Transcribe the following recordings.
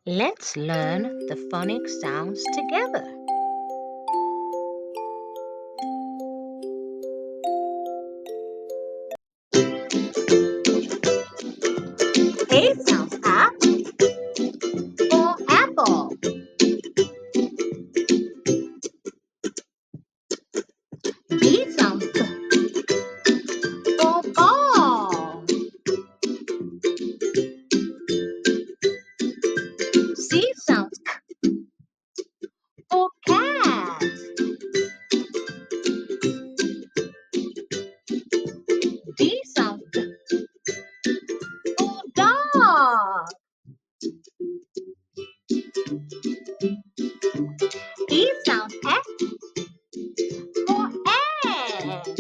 Let's learn the phonics sounds together. A sounds up for apple. B sounds b for ball. C sounds k for cat. D sounds d for dog. E sounds F for egg.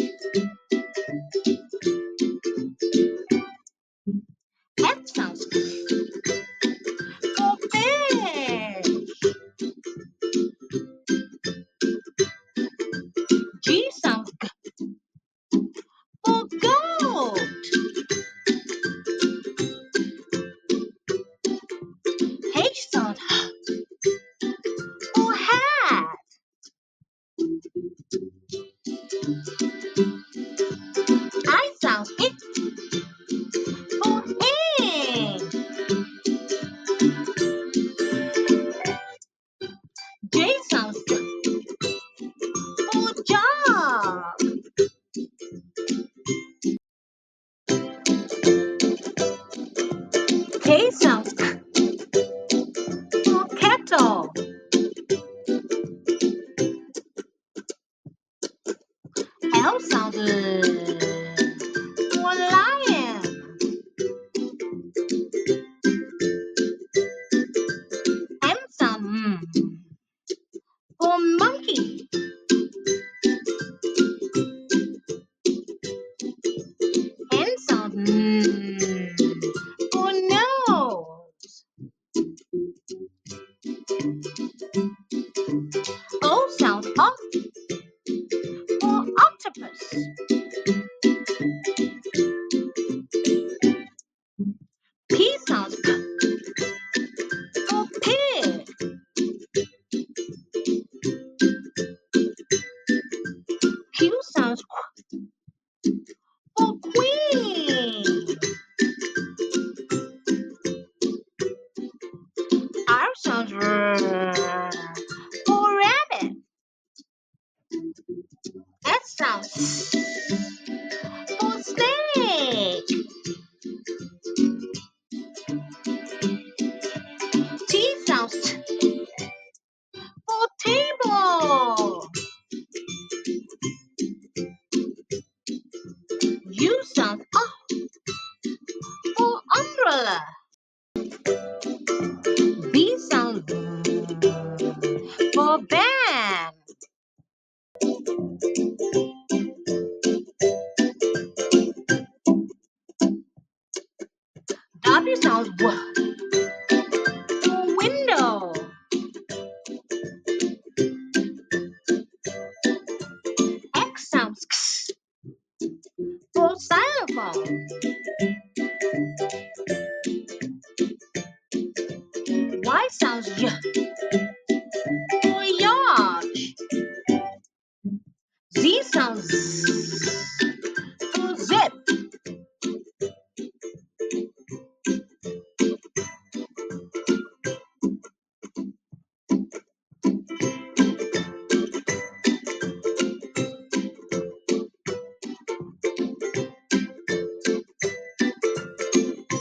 F sounds for fish. G sounds g for goat. H sounds h for hat. I sounds I for ink. J sounds J for jug. K sounds K for kettle. L sounds L for lion. M sounds M for monkey. N sounds N for nose. O sounds O for octopus. P sounds P for pig. Q sounds Q for queen. R sounds R for rabbit. S sounds S for snake. T sounds T for table. U sounds O for umbrella. B sounds B for band. W sounds W for window. X sounds X for xylophone.